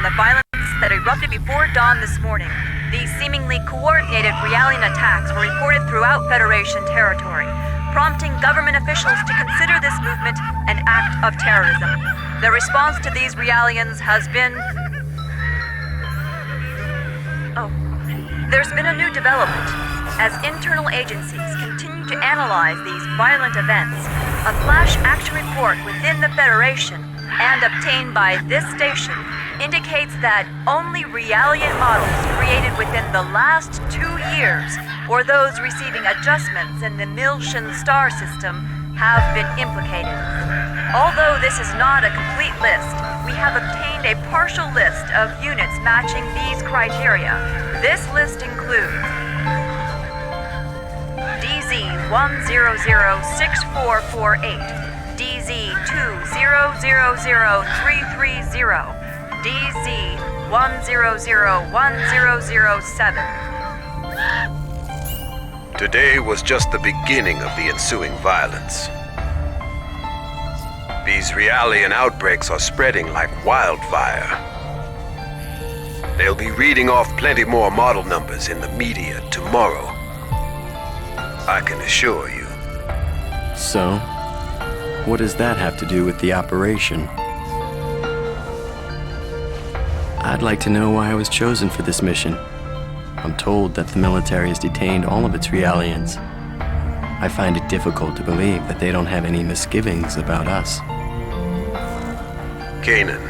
the violence that erupted before dawn this morning. These seemingly coordinated Realian attacks were reported throughout Federation territory, prompting government officials to consider this movement an act of terrorism. The response to these Realians has been... There's been a new development. As internal agencies continue to analyze these violent events, a flash action report within the Federation and obtained by this station indicates that only Realian models created within the last 2 years, or those receiving adjustments in the Miltian star system, have been implicated. Although this is not a complete list, we have obtained a partial list of units matching these criteria. This list includes DZ-100-6448, DZ-2000330, DZ-100-1007. Today was just the beginning of the ensuing violence. These Realian outbreaks are spreading like wildfire. They'll be reading off plenty more model numbers in the media tomorrow. I can assure you. So, what does that have to do with the operation? I'd like to know why I was chosen for this mission. I'm told that the military has detained all of its Realians. I find it difficult to believe that they don't have any misgivings about us. Kanan,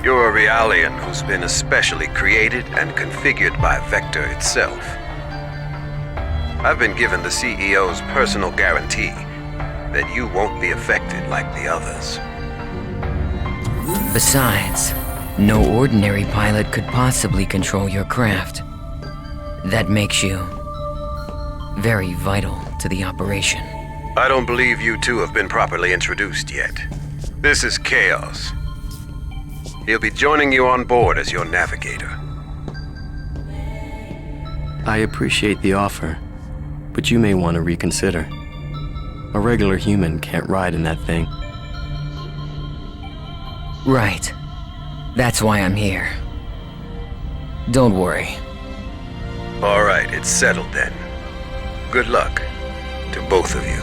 you're a Realian who's been especially created and configured by Vector itself. I've been given the CEO's personal guarantee that you won't be affected like the others. Besides, no ordinary pilot could possibly control your craft. That makes you very vital to the operation. I don't believe you two have been properly introduced yet. This is Chaos. He'll be joining you on board as your navigator. I appreciate the offer, but you may want to reconsider. A regular human can't ride in that thing. Right. That's why I'm here. Don't worry. All right, it's settled then. Good luck to both of you.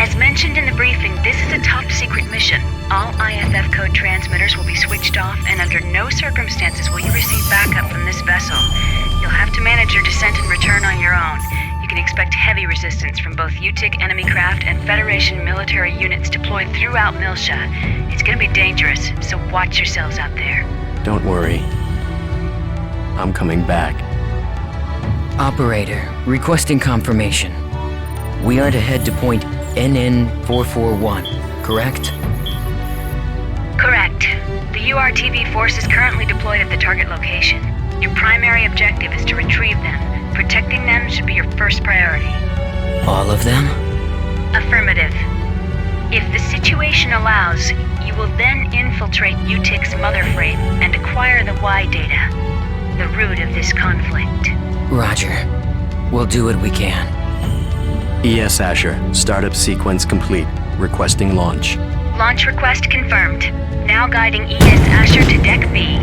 As mentioned in the briefing, this is a top-secret mission. All IFF code transmitters will be switched off, and under no circumstances will you receive backup from this vessel. You'll have to manage your descent and return on your own. You can expect heavy resistance from both U-TIC enemy craft and Federation military units deployed throughout Miltia. It's gonna be dangerous, so watch yourselves out there. Don't worry. I'm coming back. Operator, requesting confirmation. We are to head to point NN441, correct? Correct. The URTV force is currently deployed at the target location. Your primary objective is to retrieve them. Protecting them should be your first priority. All of them? Affirmative. If the situation allows, you will then infiltrate U-TIC's mother frame and acquire the Y data, the root of this conflict. Roger. We'll do what we can. ES Asher, startup sequence complete. Requesting launch. Launch request confirmed. Now guiding ES Asher to Deck B.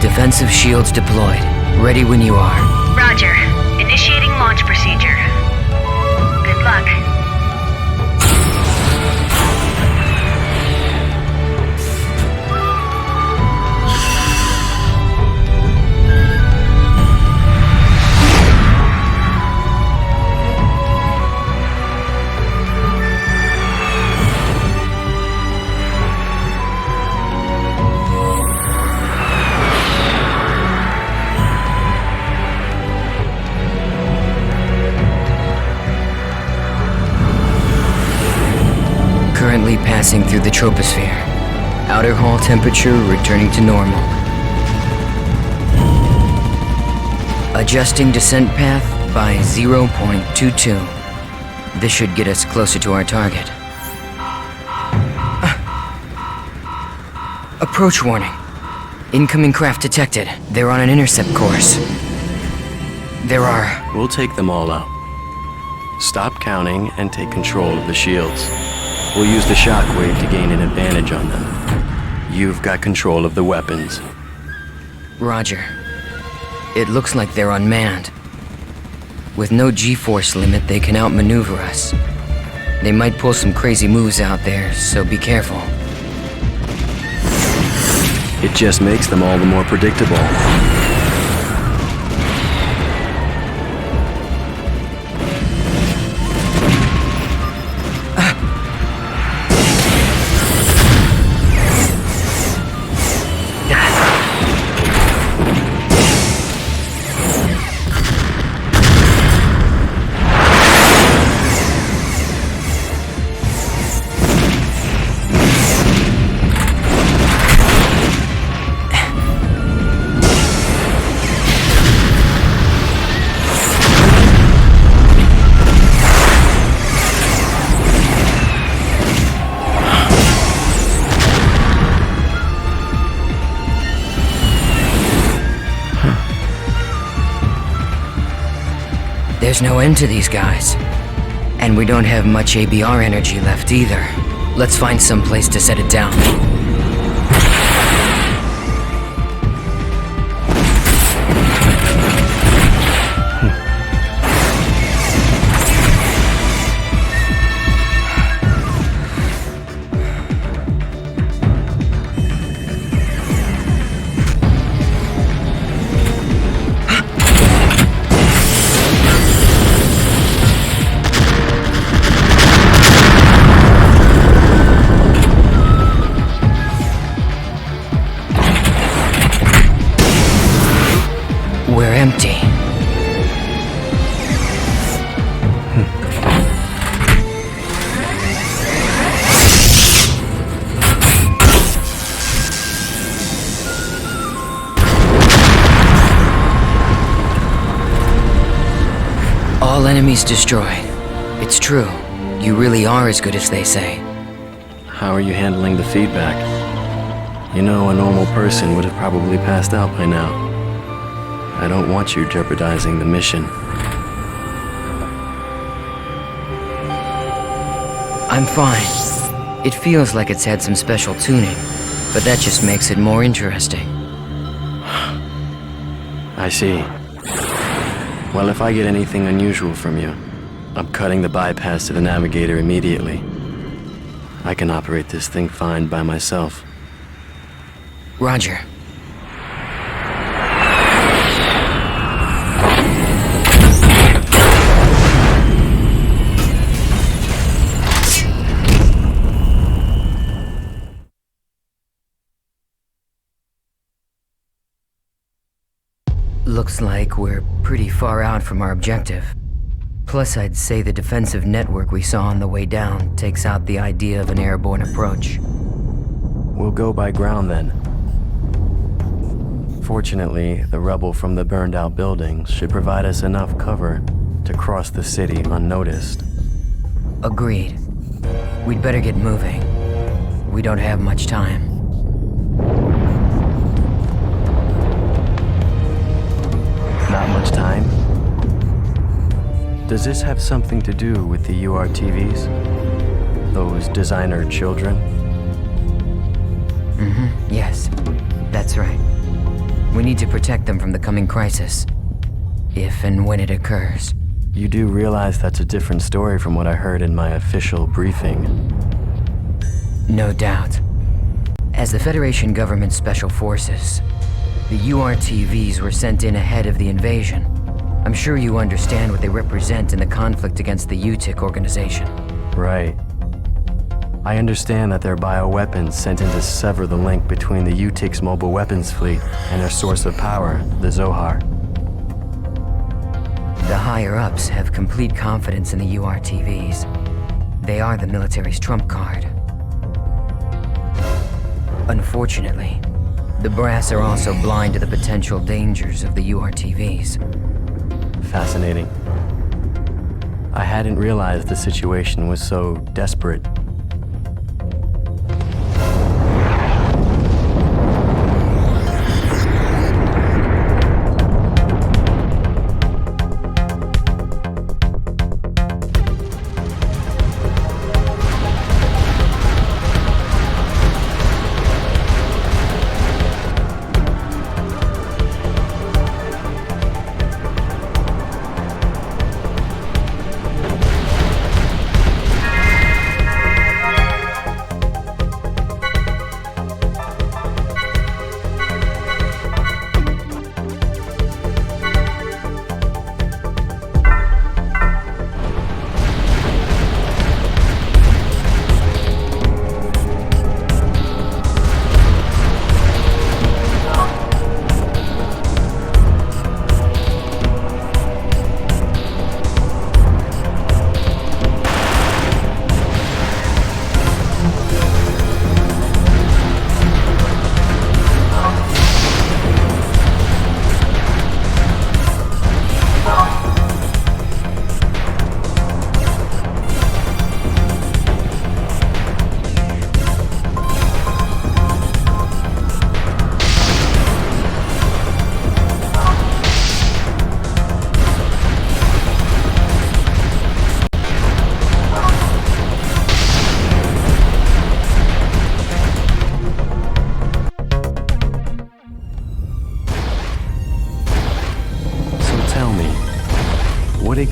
Defensive shields deployed. Ready when you are. Roger. Initiating launch procedure. Good luck. Currently passing through the troposphere. Outer hull temperature returning to normal. Adjusting descent path by 0.22. This should get us closer to our target. Approach warning. Incoming craft detected. They're on an intercept course. There are... We'll take them all out. Stop counting and take control of the shields. We'll use the shockwave to gain an advantage on them. You've got control of the weapons. Roger. It looks like they're unmanned. With no G-force limit, they can outmaneuver us. They might pull some crazy moves out there, so be careful. It just makes them all the more predictable. There's no end to these guys. And we don't have much ABR energy left either. Let's find some place to set it down. We're empty. All enemies destroyed. It's true. You really are as good as they say. How are you handling the feedback? You know, a normal person would have probably passed out by now. I don't want you jeopardizing the mission. I'm fine. It feels like it's had some special tuning, but that just makes it more interesting. I see. Well, if I get anything unusual from you, I'm cutting the bypass to the navigator immediately. I can operate this thing fine by myself. Roger. Looks like we're pretty far out from our objective. Plus, I'd say the defensive network we saw on the way down takes out the idea of an airborne approach. We'll go by ground then. Fortunately, the rubble from the burned-out buildings should provide us enough cover to cross the city unnoticed. Agreed. We'd better get moving. We don't have much time. Not much time? Does this have something to do with the URTVs? Those designer children? Yes, that's right. We need to protect them from the coming crisis. If and when it occurs. You do realize that's a different story from what I heard in my official briefing. No doubt. As the Federation government's special forces, the URTVs were sent in ahead of the invasion. I'm sure you understand what they represent in the conflict against the U-TIC Organization. Right. I understand that they're bioweapons sent in to sever the link between the U-TIC's mobile weapons fleet and their source of power, the Zohar. The higher-ups have complete confidence in the URTVs. They are the military's trump card. Unfortunately, the brass are also blind to the potential dangers of the URTVs. Fascinating. I hadn't realized the situation was so desperate.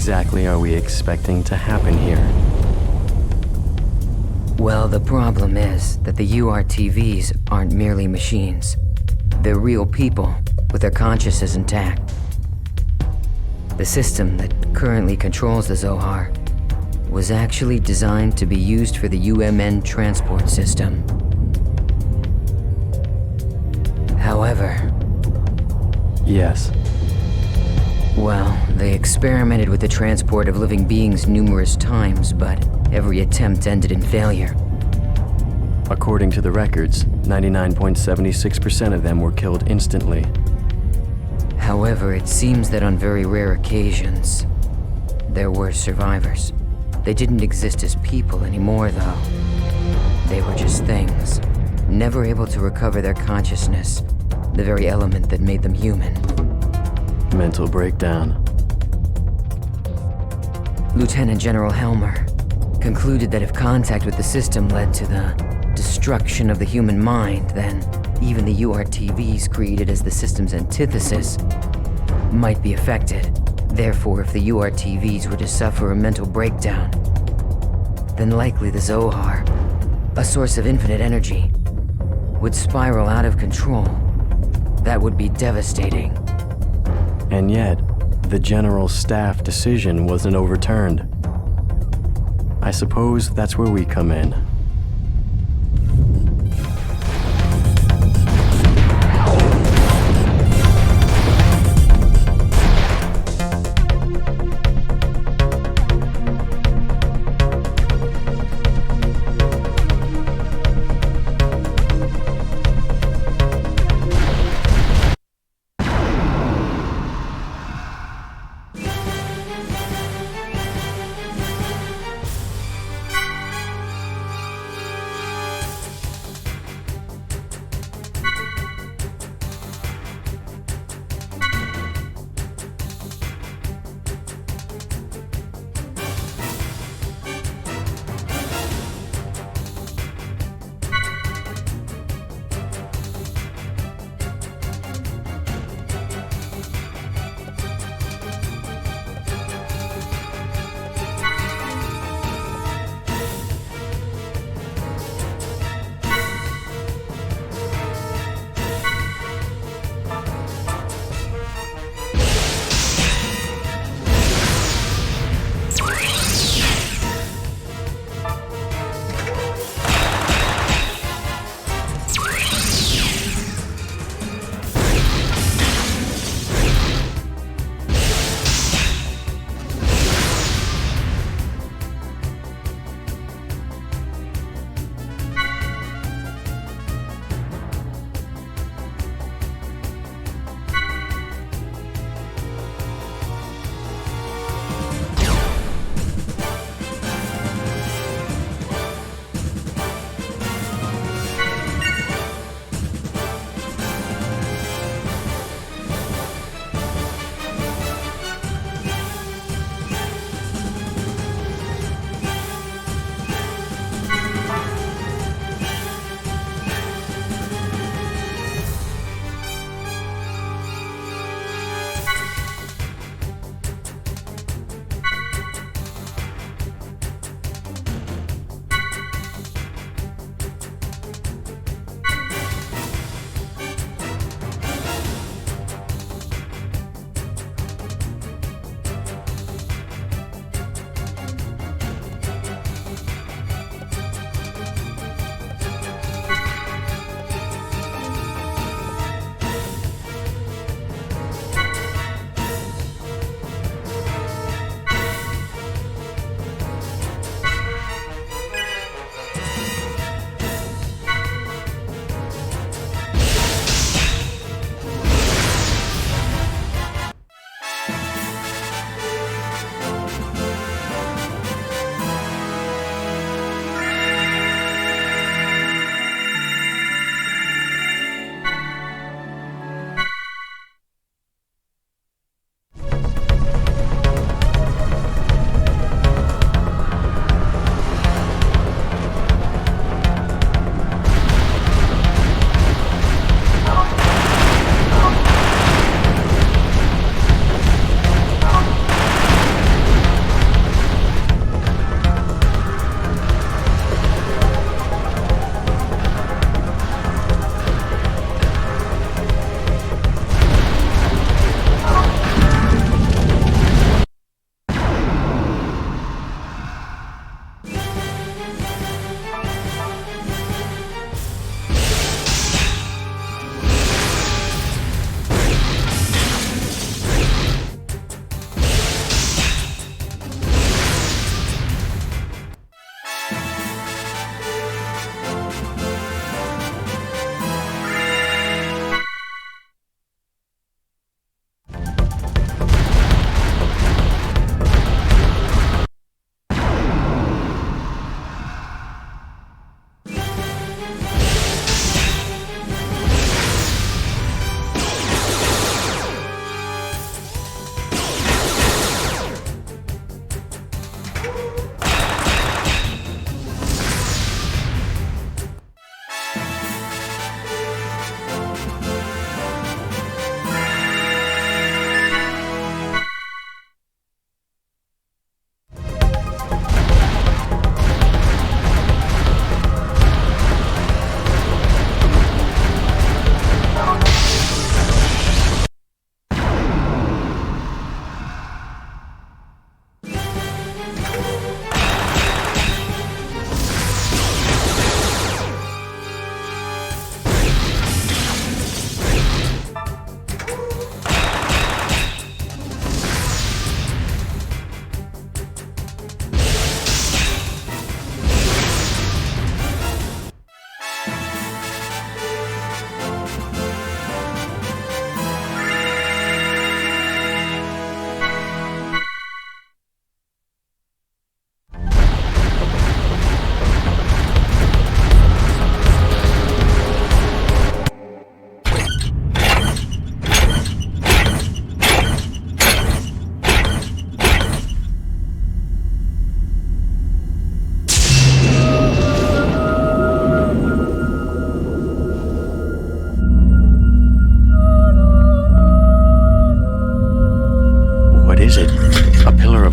exactly are we expecting to happen here? Well, the problem is that the URTVs aren't merely machines. They're real people with their consciousness intact. The system that currently controls the Zohar was actually designed to be used for the UMN transport system. However... Yes. Well, they experimented with the transport of living beings numerous times, but every attempt ended in failure. According to the records, 99.76% of them were killed instantly. However, it seems that on very rare occasions, there were survivors. They didn't exist as people anymore, though. They were just things, never able to recover their consciousness, the very element that made them human. Mental breakdown. Lieutenant General Helmer concluded that if contact with the system led to the destruction of the human mind, then even the URTVs created as the system's antithesis might be affected. Therefore, if the URTVs were to suffer a mental breakdown, then likely the Zohar, a source of infinite energy, would spiral out of control. That would be devastating. And yet, the General Staff decision wasn't overturned. I suppose that's where we come in.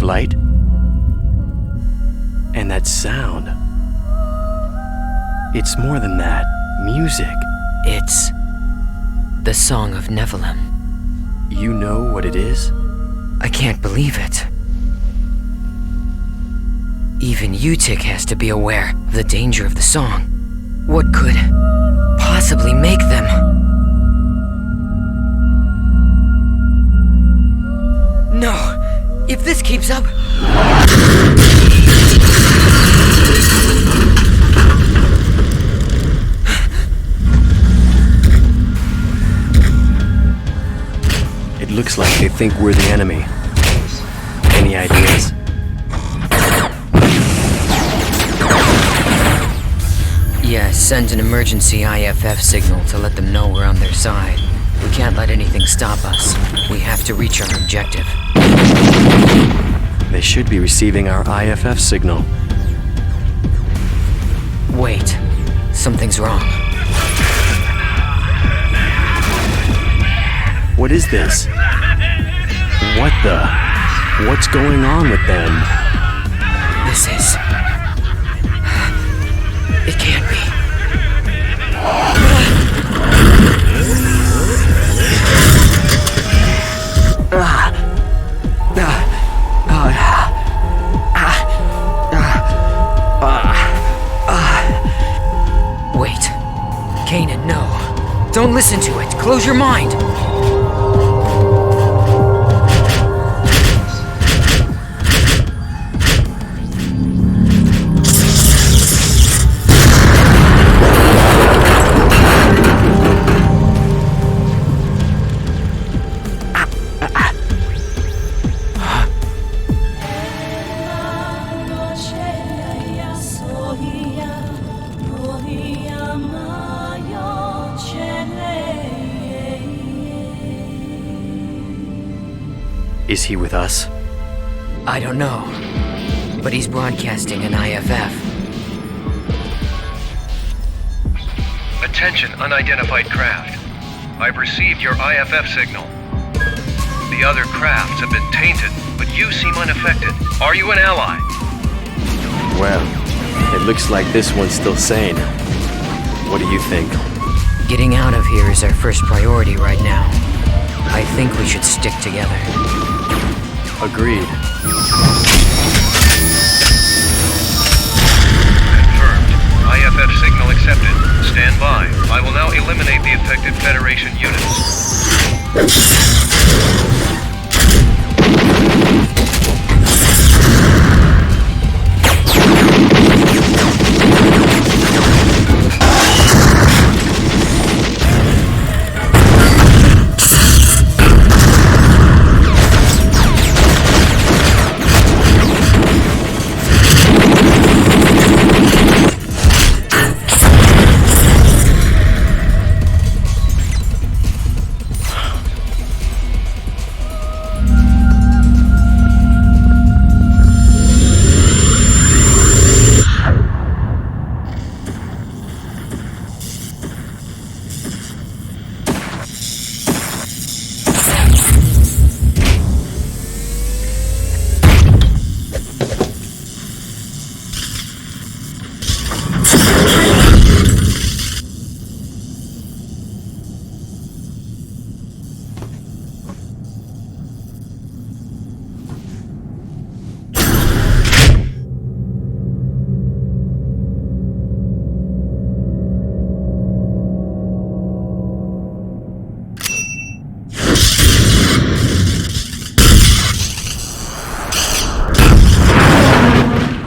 light? And that sound. It's more than that. Music. It's the Song of Nephilim. You know what it is? I can't believe it. Even U-TIC has to be aware of the danger of the song. What could possibly make them? No! If this keeps up... It looks like they think we're the enemy. Any ideas? Yeah, send an emergency IFF signal to let them know we're on their side. We can't let anything stop us. We have to reach our objective. They should be receiving our IFF signal. Wait. Something's wrong. What is this? What the? What's going on with them? This is... It can't be. Wait. Kanan, no. Don't listen to it. Close your mind. Is he with us? I don't know. But he's broadcasting an IFF. Attention, unidentified craft. I've received your IFF signal. The other crafts have been tainted, but you seem unaffected. Are you an ally? Well, it looks like this one's still sane. What do you think? Getting out of here is our first priority right now. I think we should stick together. Agreed. Confirmed. IFF signal accepted. Stand by. I will now eliminate the affected Federation units.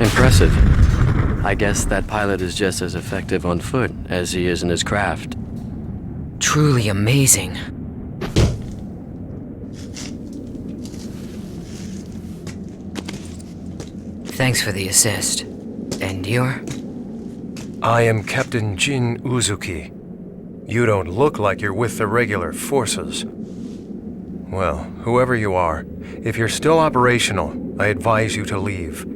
Impressive. I guess that pilot is just as effective on foot as he is in his craft. Truly amazing. Thanks for the assist. And you're? I am Captain Shion Uzuki. You don't look like you're with the regular forces. Well, whoever you are, if you're still operational, I advise you to leave.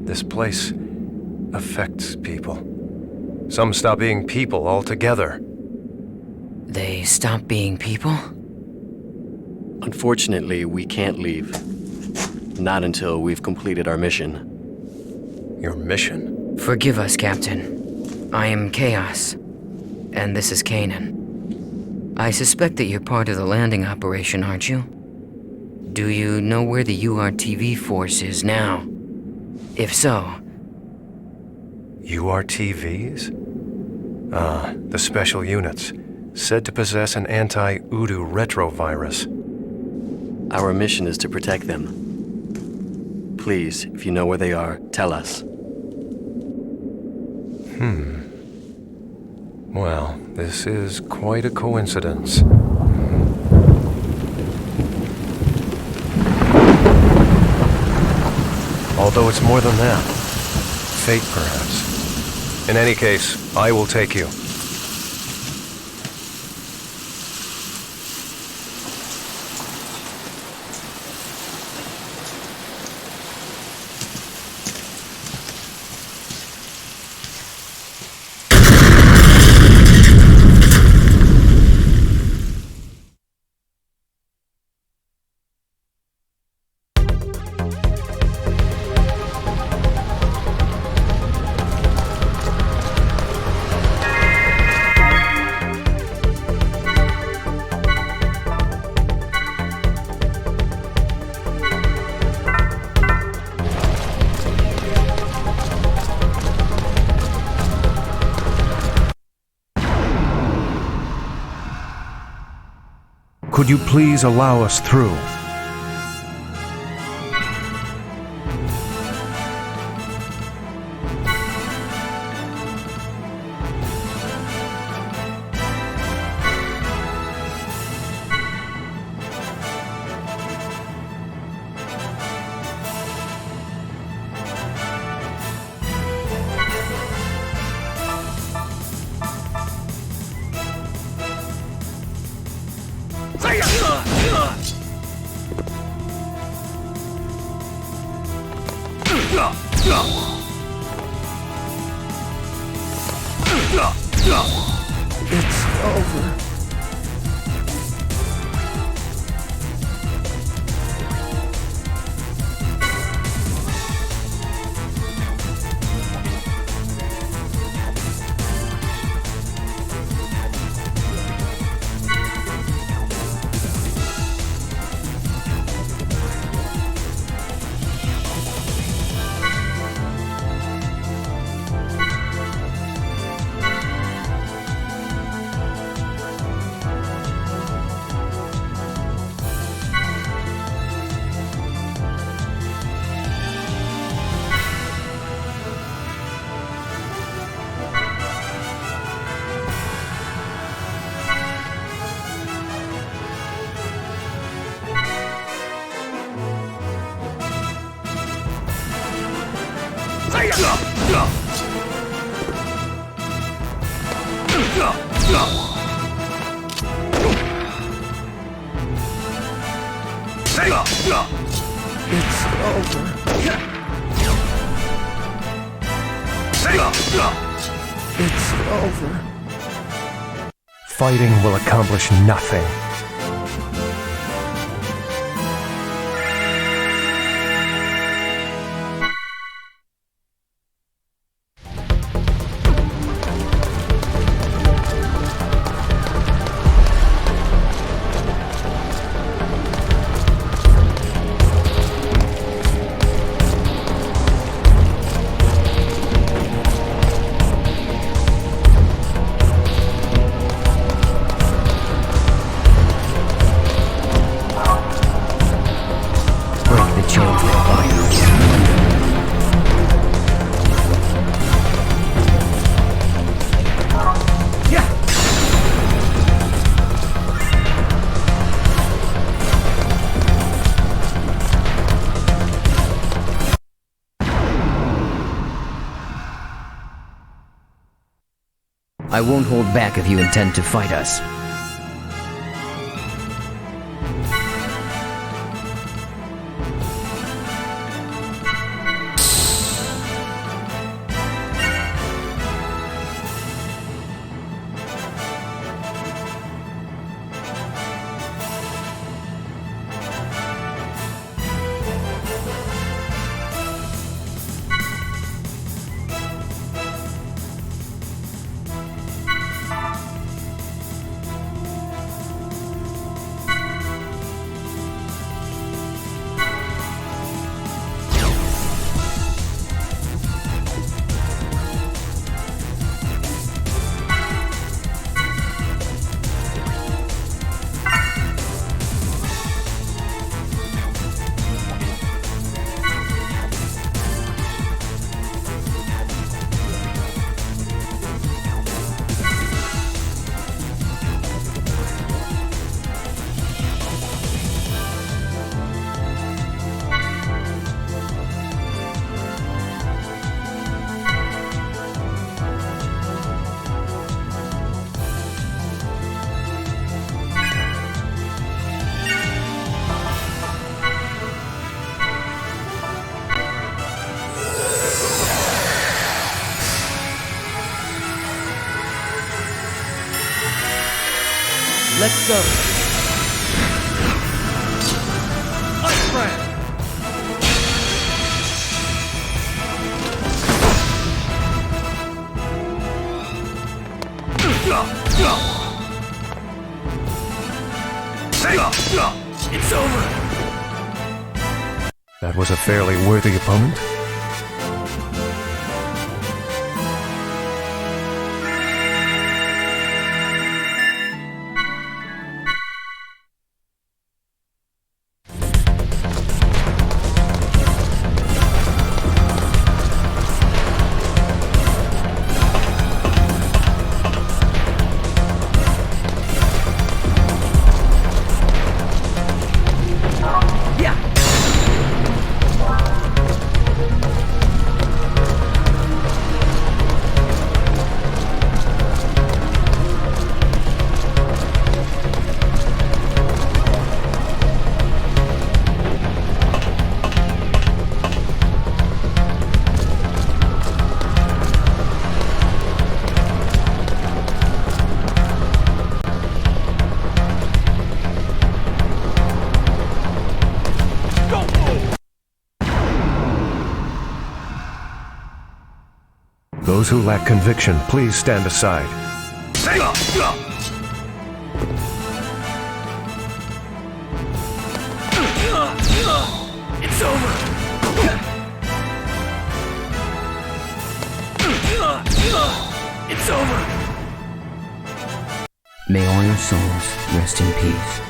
This place affects people. Some stop being people altogether. They stop being people? Unfortunately, we can't leave. Not until we've completed our mission. Your mission? Forgive us, Captain. I am Chaos, and this is Kanan. I suspect that you're part of the landing operation, aren't you? Do you know where the URTV force is now? If so... URTVs? Ah, the special units, said to possess an anti-Udu retrovirus. Our mission is to protect them. Please, if you know where they are, tell us. Well, this is quite a coincidence. Although it's more than that. Fate, perhaps. In any case, I will take you. Could you please allow us through? It's over. It's over. It's over. Fighting will accomplish nothing. I won't hold back if you intend to fight us. Let's go. Ice Brand. It's over. That was a fairly worthy opponent. Those who lack conviction, please stand aside. It's over. It's over. May all your souls rest in peace.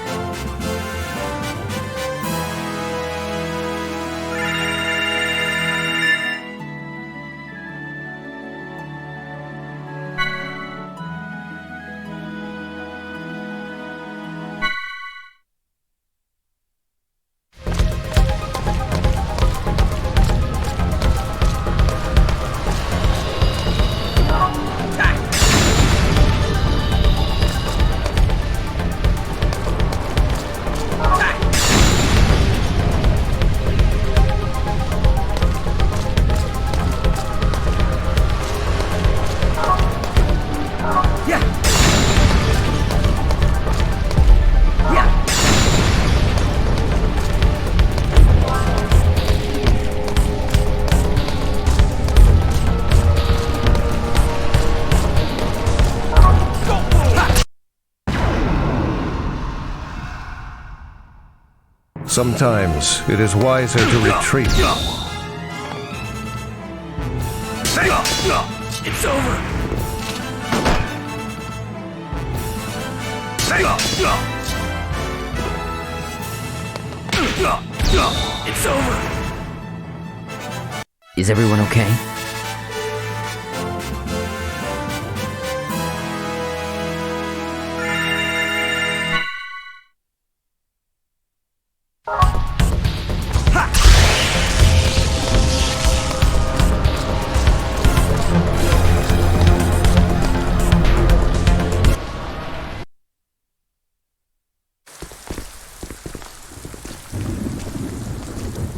Sometimes it is wiser to retreat. It's over. It's over. Is everyone okay?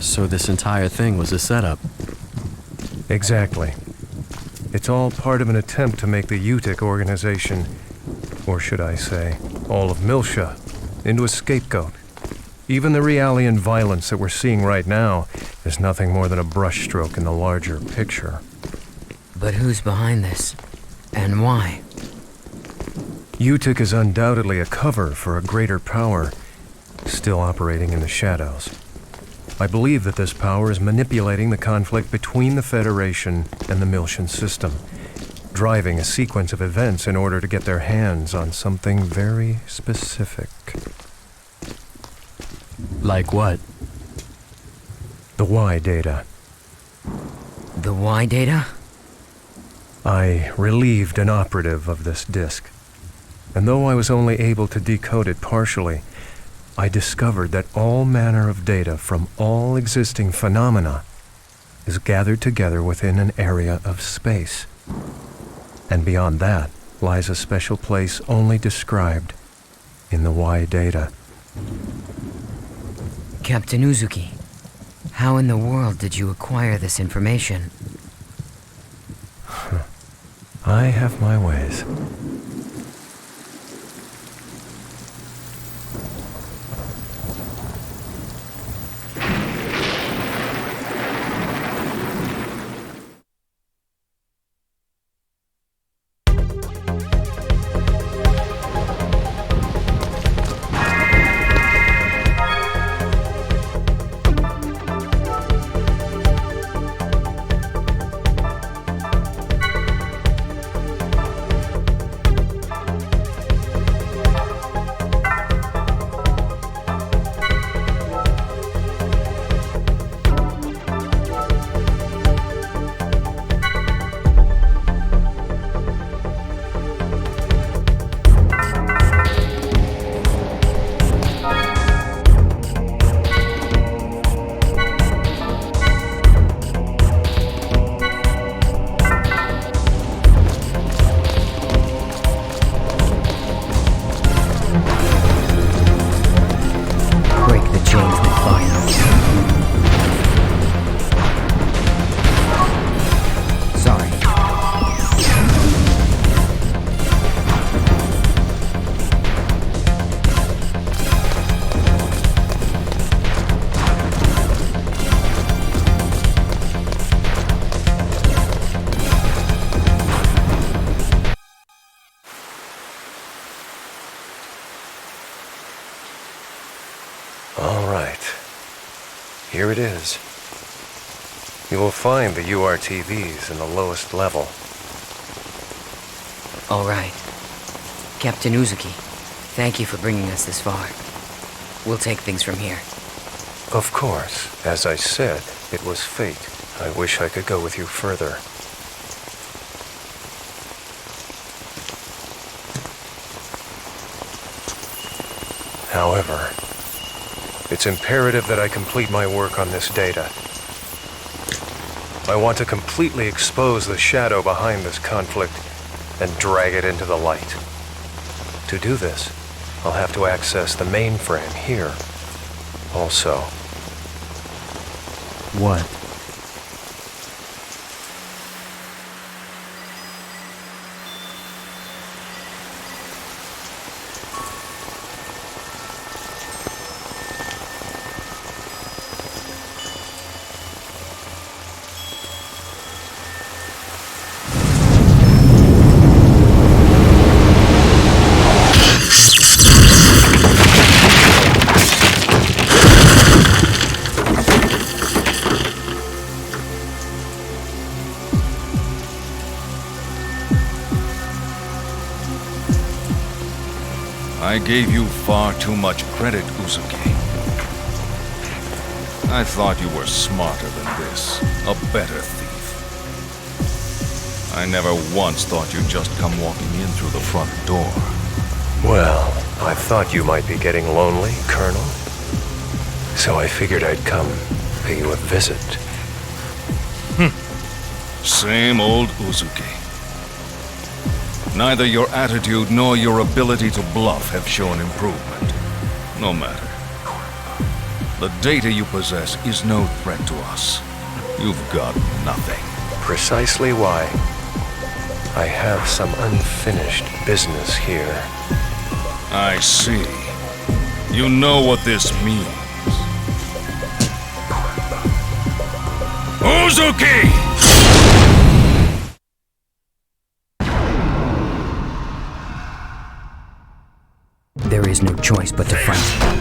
So this entire thing was a setup. Exactly. It's all part of an attempt to make the U-TIC Organization, or should I say, all of Miltia, into a scapegoat. Even the Realian violence that we're seeing right now is nothing more than a brushstroke in the larger picture. But who's behind this? And why? U-TIC is undoubtedly a cover for a greater power, still operating in the shadows. I believe that this power is manipulating the conflict between the Federation and the Miltian system, driving a sequence of events in order to get their hands on something very specific. Like what? The Y data. The Y data? I relieved an operative of this disk, and though I was only able to decode it partially, I discovered that all manner of data from all existing phenomena is gathered together within an area of space. And beyond that lies a special place only described in the Y data. Captain Uzuki, how in the world did you acquire this information? I have my ways. Here it is. You will find the URTVs in the lowest level. All right. Captain Uzuki, thank you for bringing us this far. We'll take things from here. Of course. As I said, it was fate. I wish I could go with you further. However, it's imperative that I complete my work on this data. I want to completely expose the shadow behind this conflict and drag it into the light. To do this, I'll have to access the mainframe here. Also, What? I gave you far too much credit, Uzuki. I thought you were smarter than this, a better thief. I never once thought you'd just come walking in through the front door. well, I thought you might be getting lonely, Colonel. So I figured I'd come pay you a visit. Same old Uzuki. Neither your attitude nor your ability to bluff have shown improvement. No matter. The data you possess is no threat to us. You've got nothing. Precisely why. I have some unfinished business here. I see. You know what this means. Uzuki! There is no choice but to fight.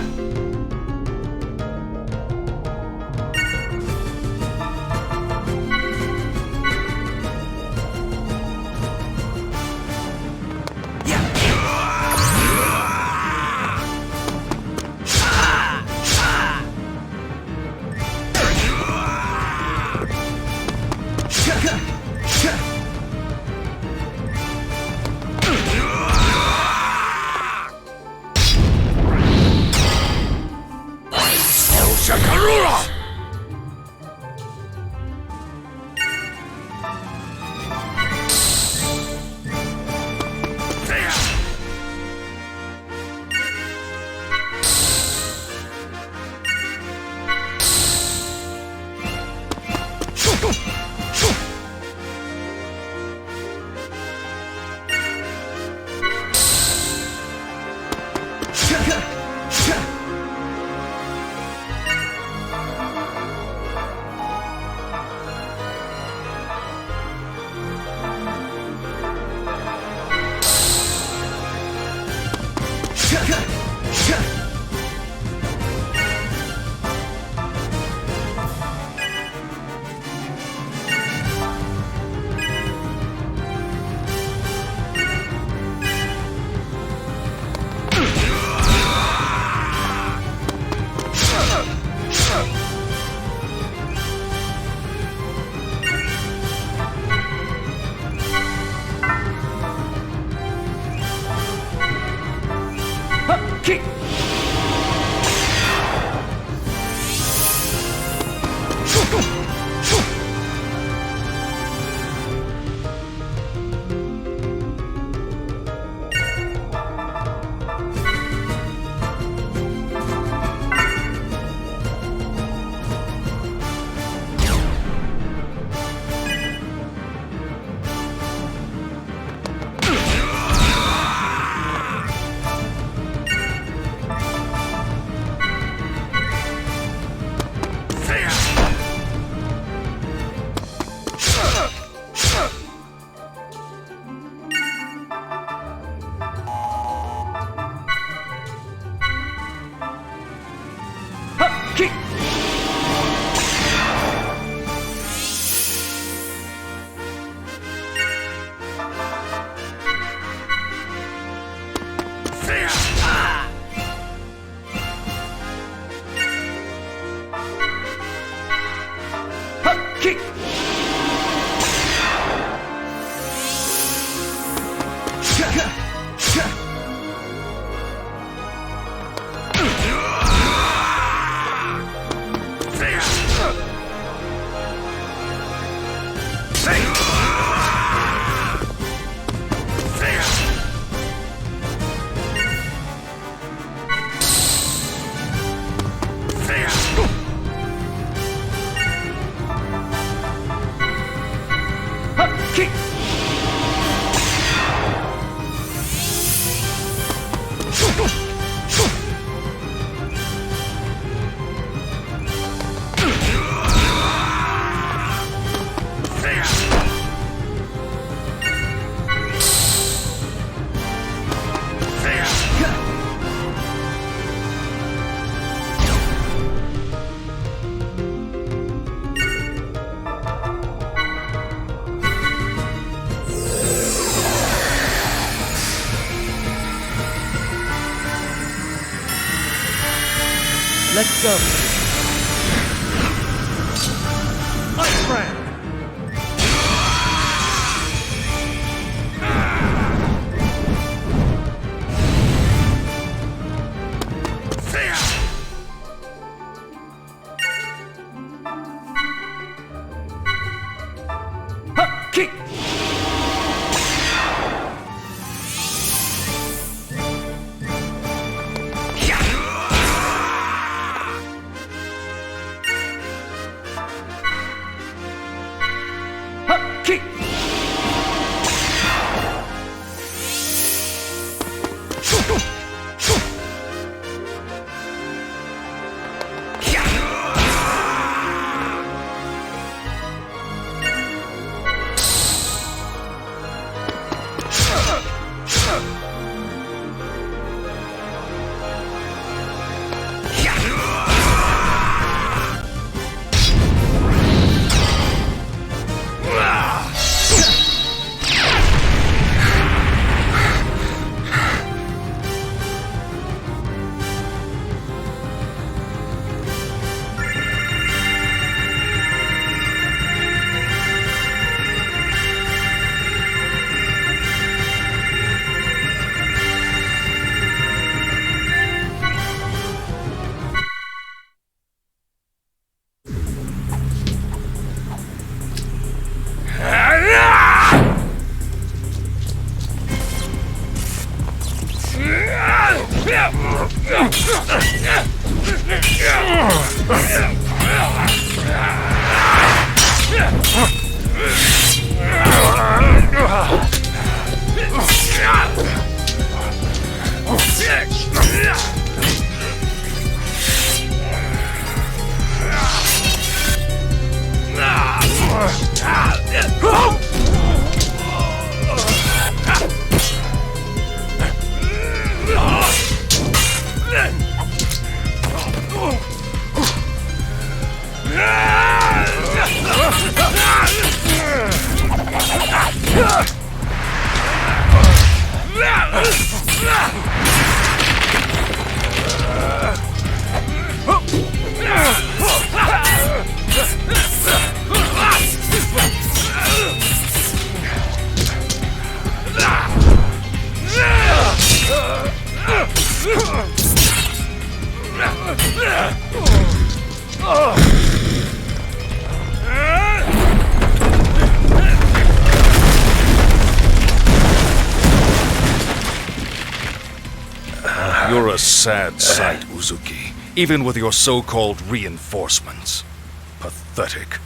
Let's go. Ice Brand! Kick! You're a sad sight, Uzuki, even with your so-called reinforcements. Pathetic.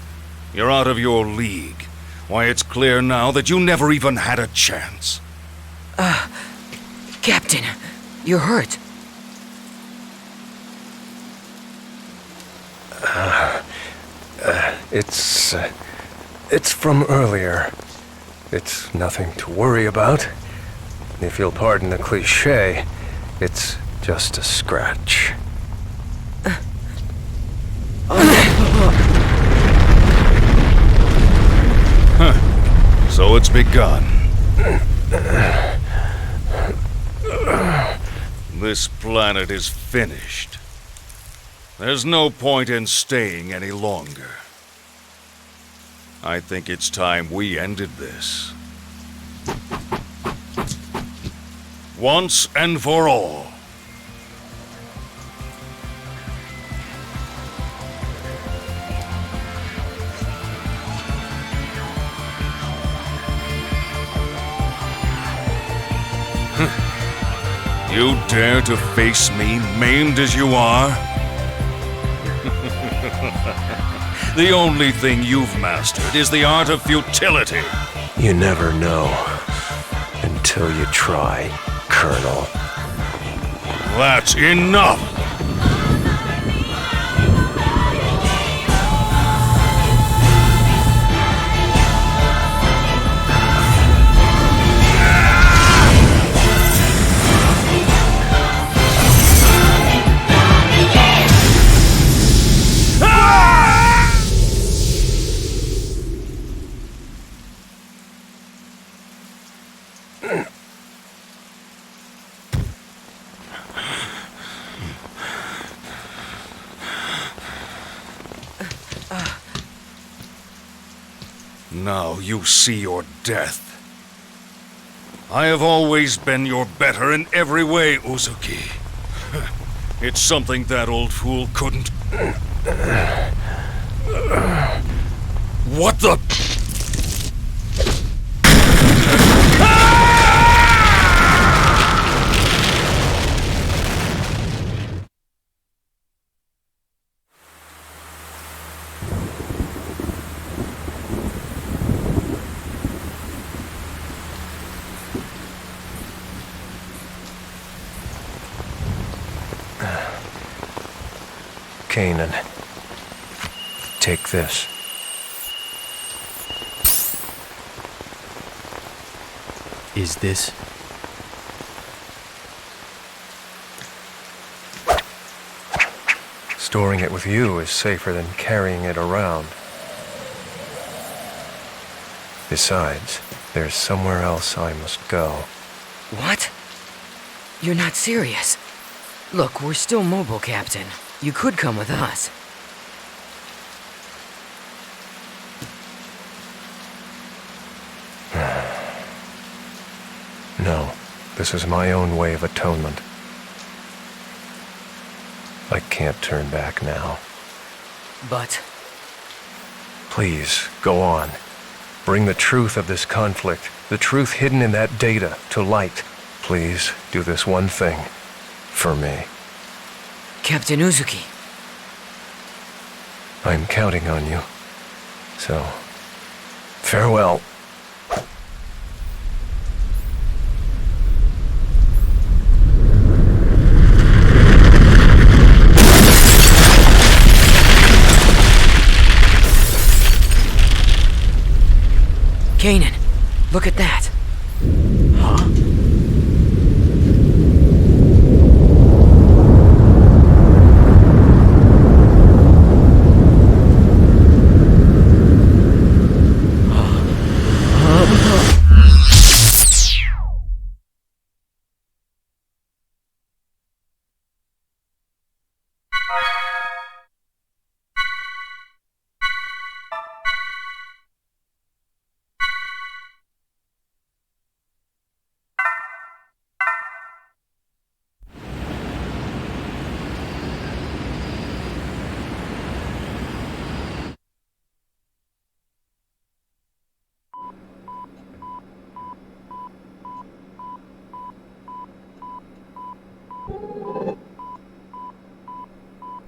You're out of your league. Why, it's clear now that you never even had a chance. Captain, you're hurt. It's from earlier. It's nothing to worry about. If you'll pardon the cliché, it's just a scratch. So it's begun. This planet is finished. There's no point in staying any longer. I think it's time we ended this. Once and for all. You dare to face me, maimed as you are? The only thing you've mastered is the art of futility. You never know until you try, Colonel. That's enough! Now you see your death. I have always been your better in every way, Uzuki. It's something that old fool couldn't... What the... Kanan, take this. Is this? Storing it with you is safer than carrying it around. Besides, there's somewhere else I must go. What? You're not serious. Look, we're still mobile, Captain. You could come with us. No, this is my own way of atonement. I can't turn back now. But... Please, go on. Bring the truth of this conflict, the truth hidden in that data, to light. Please, do this one thing. For me. Captain Uzuki. I'm counting on you. So, farewell. Kanan, look at that. Huh?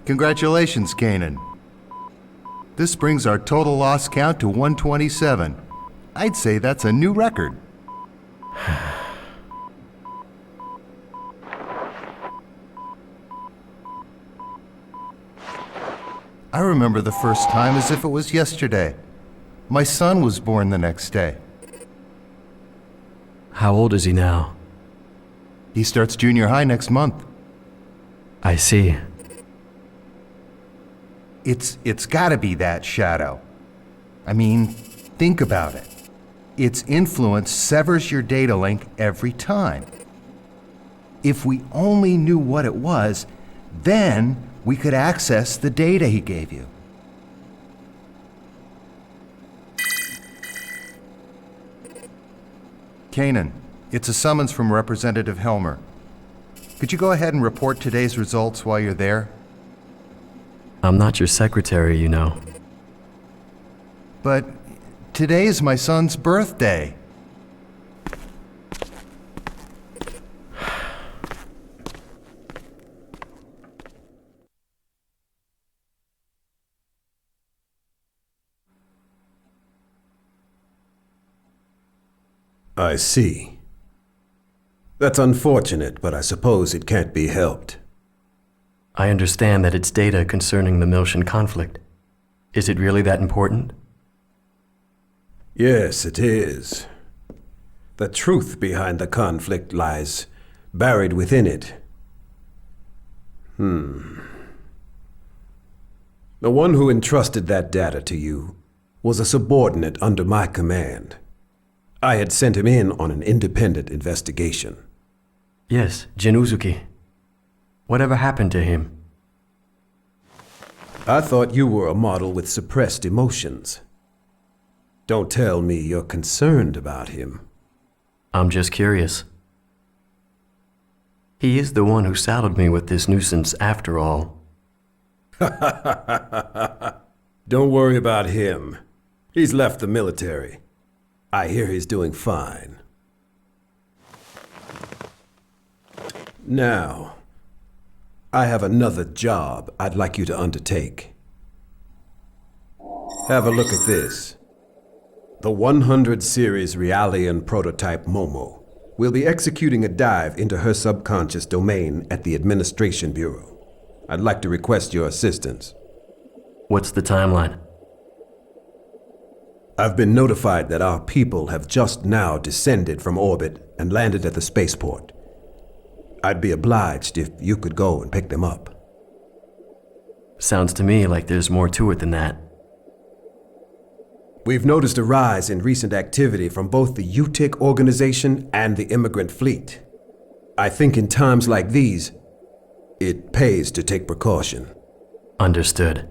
Congratulations, Kanan. This brings our total loss count to 127. I'd say that's a new record. I remember the first time as if it was yesterday. My son was born the next day. How old is he now? He starts junior high next month. I see. It's gotta be that, Shadow. I mean, think about it. Its influence severs your data link every time. If we only knew what it was, then we could access the data he gave you. Kanan, it's a summons from Representative Helmer. Could you go ahead and report today's results while you're there? I'm not your secretary, you know. But today's my son's birthday. I see. That's unfortunate, but I suppose it can't be helped. I understand that it's data concerning the Miltian conflict. Is it really that important? Yes, it is. The truth behind the conflict lies buried within it. The one who entrusted that data to you was a subordinate under my command. I had sent him in on an independent investigation. Yes, Jin Uzuki. Whatever happened to him? I thought you were a model with suppressed emotions. Don't tell me you're concerned about him. I'm just curious. He is the one who saddled me with this nuisance after all. Don't worry about him. He's left the military. I hear he's doing fine. Now, I have another job I'd like you to undertake. Have a look at this. The 100 series Realian prototype Momo will be executing a dive into her subconscious domain at the Administration Bureau. I'd like to request your assistance. What's the timeline? I've been notified that our people have just now descended from orbit and landed at the spaceport. I'd be obliged if you could go and pick them up. Sounds to me like there's more to it than that. We've noticed a rise in recent activity from both the U-TIC Organization and the immigrant fleet. I think in times like these, it pays to take precaution. Understood.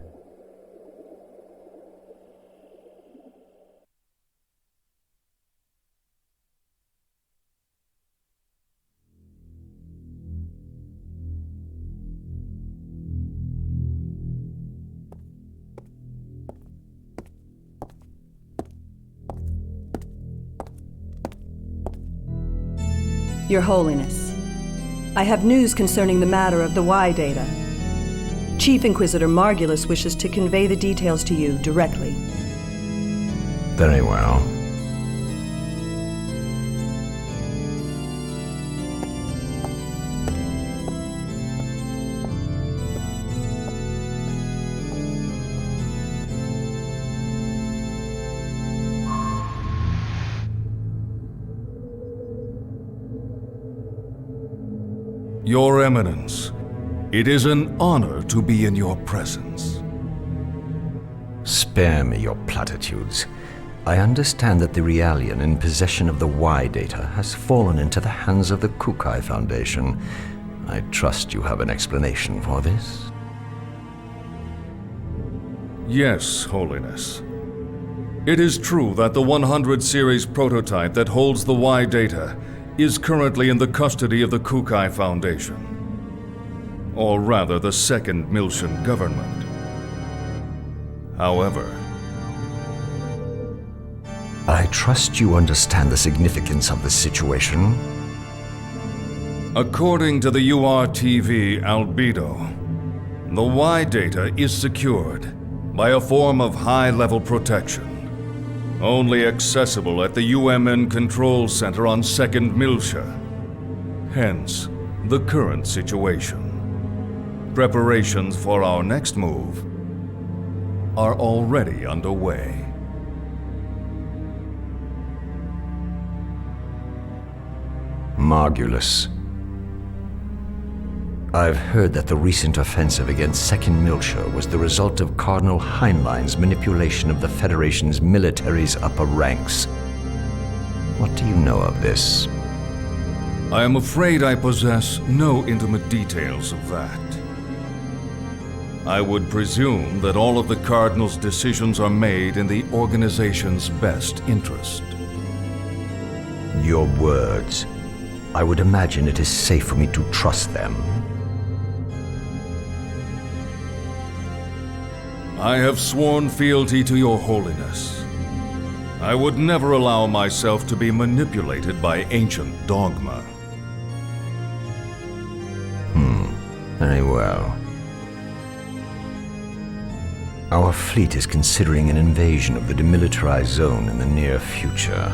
Your Holiness, I have news concerning the matter of the Y data. Chief Inquisitor Margulis wishes to convey the details to you directly. Very well. Your Eminence, it is an honor to be in your presence. Spare me your platitudes. I understand that the Realian in possession of the Y data has fallen into the hands of the Kukai Foundation. I trust you have an explanation for this? Yes, Holiness. It is true that the 100 series prototype that holds the Y data is currently in the custody of the Kukai Foundation, or rather the Second Miltian government. However, I trust you understand the significance of the situation. according to the URTV Albedo, the Y data is secured by a form of high-level protection, only accessible at the UMN Control Center on 2nd Miltia. Hence, the current situation. Preparations for our next move are already underway. Margulis. I've heard that the recent offensive against 2nd Miltia was the result of Cardinal Heinlein's manipulation of the Federation's military's upper ranks. What do you know of this? I am afraid I possess no intimate details of that. I would presume that all of the Cardinal's decisions are made in the organization's best interest. Your words. I would imagine it is safe for me to trust them. I have sworn fealty to your holiness. I would never allow myself to be manipulated by ancient dogma. Very well. Our fleet is considering an invasion of the demilitarized zone in the near future.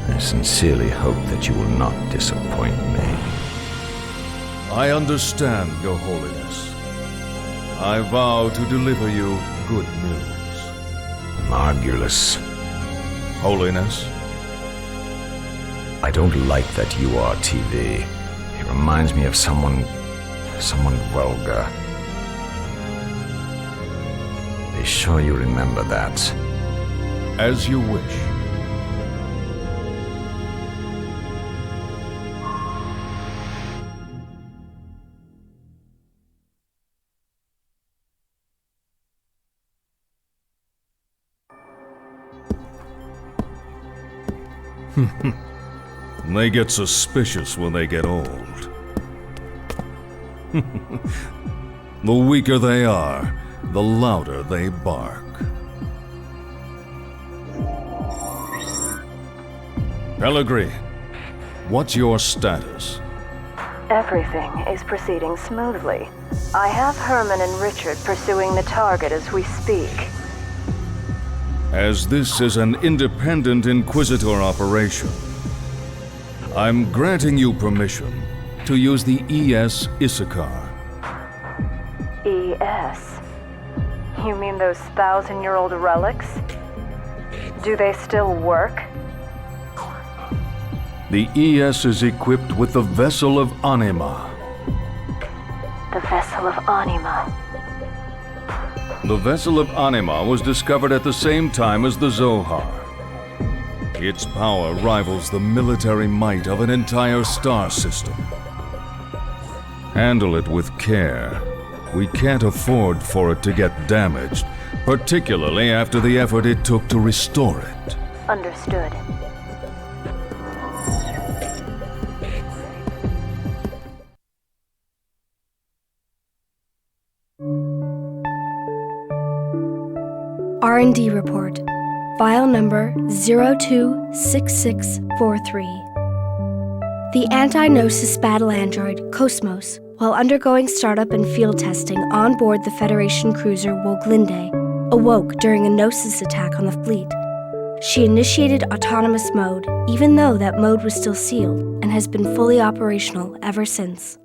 I sincerely hope that you will not disappoint me. I understand, Your Holiness. I vow to deliver you good news. Margulis. Holiness? I don't like that URTV. It reminds me of someone vulgar. Be sure you remember that. As you wish. They get suspicious when they get old. The weaker they are, the louder they bark. Pellegrini, what's your status? Everything is proceeding smoothly. I have Herman and Richard pursuing the target as we speak. As this is an independent Inquisitor operation, I'm granting you permission to use the ES Issachar. ES? You mean those 1,000-year-old relics? Do they still work? The ES is equipped with the Vessel of Anima. The Vessel of Anima. The Vessel of Anima was discovered at the same time as the Zohar. Its power rivals the military might of an entire star system. Handle it with care. We can't afford for it to get damaged, particularly after the effort it took to restore it. Understood. R&D report. File number 026643. The anti-Gnosis battle android, KOS-MOS, while undergoing startup and field testing on board the Federation cruiser Woglinde, awoke during a Gnosis attack on the fleet. She initiated autonomous mode, even though that mode was still sealed, and has been fully operational ever since.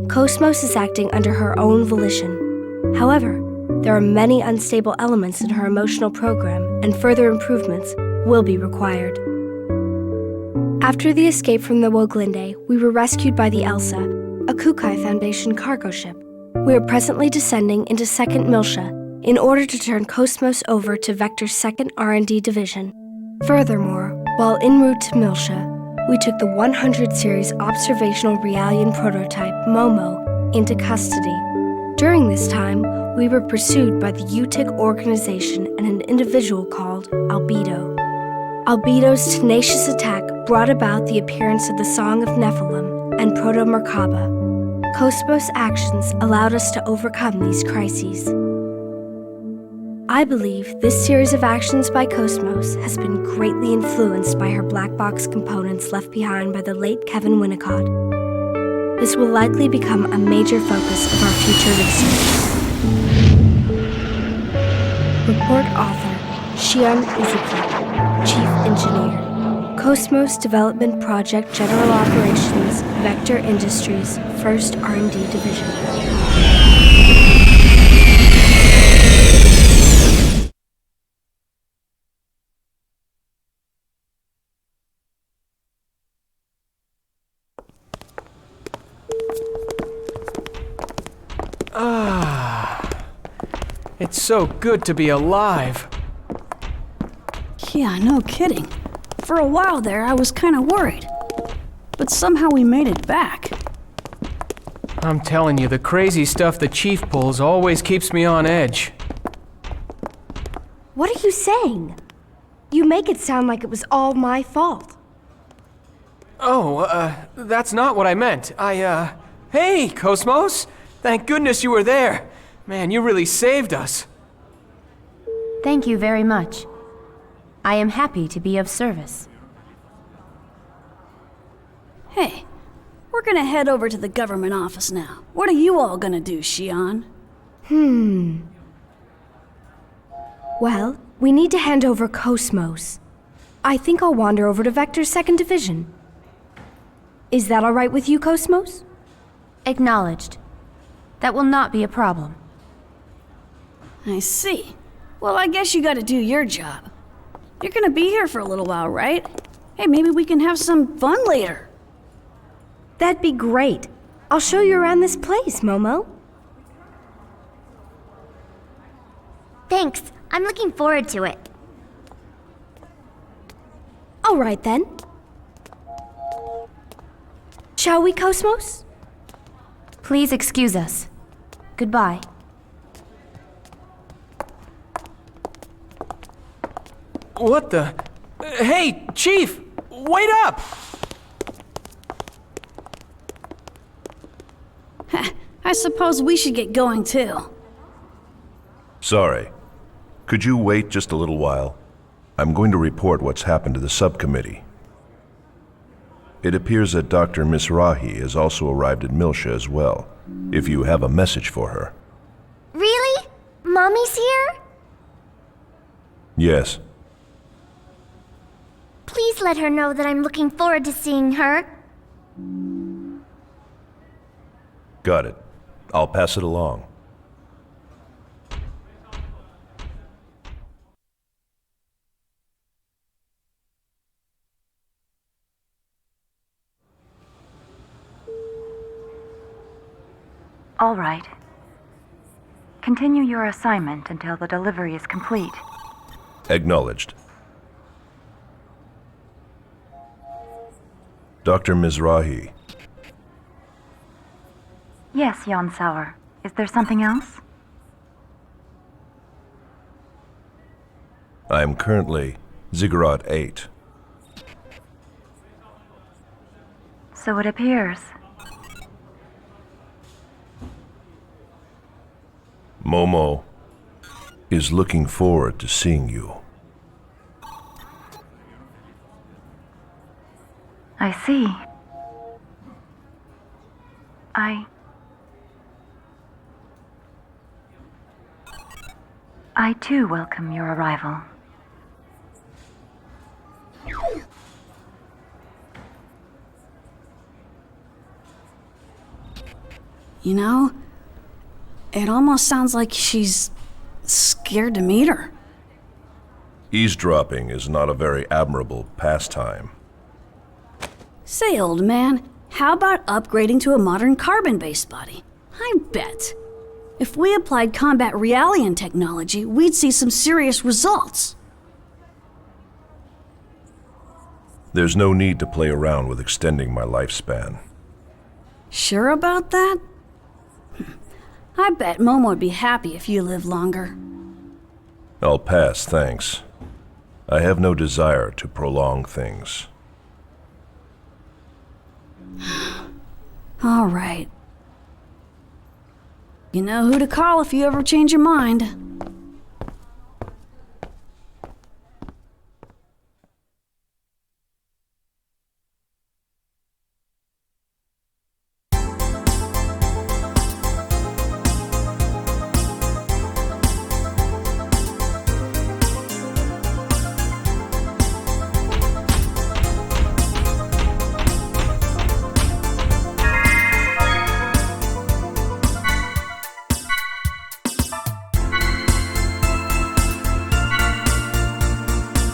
KOS-MOS is acting under her own volition. However, there are many unstable elements in her emotional program, and further improvements will be required. After the escape from the Woglinde, we were rescued by the Elsa, a Kukai Foundation cargo ship. We are presently descending into 2nd Miltia in order to turn KOS-MOS over to Vector's 2nd R&D division. Furthermore, while en route to Miltia, we took the 100 series observational Realian prototype, Momo, into custody. During this time, we were pursued by the U-TIC Organization and an individual called Albedo. Albedo's tenacious attack brought about the appearance of the Song of Nephilim and Proto-Merkaba. KOS-MOS actions allowed us to overcome these crises. I believe this series of actions by KOS-MOS has been greatly influenced by her black box components left behind by the late Kevin Winnicott. This will likely become a major focus of our future research. Report author, Shion Uzuki, Chief Engineer, KOS-MOS Development Project General Operations, Vector Industries, 1st R&D Division. It's so good to be alive. Yeah, no kidding. For a while there, I was kind of worried. But somehow we made it back. I'm telling you, the crazy stuff the Chief pulls always keeps me on edge. What are you saying? You make it sound like it was all my fault. Oh, that's not what I meant. Hey, KOS-MOS! Thank goodness you were there. Man, you really saved us. Thank you very much. I am happy to be of service. Hey, we're gonna head over to the government office now. What are you all gonna do, Shion? Well, we need to hand over KOS-MOS. I think I'll wander over to Vector's 2nd Division. Is that all right with you, KOS-MOS? Acknowledged. That will not be a problem. I see. Well, I guess you gotta do your job. You're gonna be here for a little while, right? Hey, maybe we can have some fun later. That'd be great. I'll show you around this place, Momo. Thanks. I'm looking forward to it. All right, then. Shall we, KOS-MOS? Please excuse us. Goodbye. What the? Hey, Chief! Wait up! I suppose we should get going too. Sorry. Could you wait just a little while? I'm going to report what's happened to the subcommittee. It appears that Dr. Mizrahi has also arrived at Milsha as well, if you have a message for her. Really? Mommy's here? Yes. Please let her know that I'm looking forward to seeing her. Got it. I'll pass it along. All right. Continue your assignment until the delivery is complete. Acknowledged. Dr. Mizrahi. Yes, Jan Sauer. Is there something else? I am currently Ziggurat 8. So it appears. Momo is looking forward to seeing you. I see. I too welcome your arrival. You know, it almost sounds like she's scared to meet her. Eavesdropping is not a very admirable pastime. Say, old man, how about upgrading to a modern carbon-based body? I bet. If we applied combat Realian technology, we'd see some serious results. There's no need to play around with extending my lifespan. Sure about that? I bet Momo would be happy if you lived longer. I'll pass, thanks. I have no desire to prolong things. All right. You know who to call if you ever change your mind.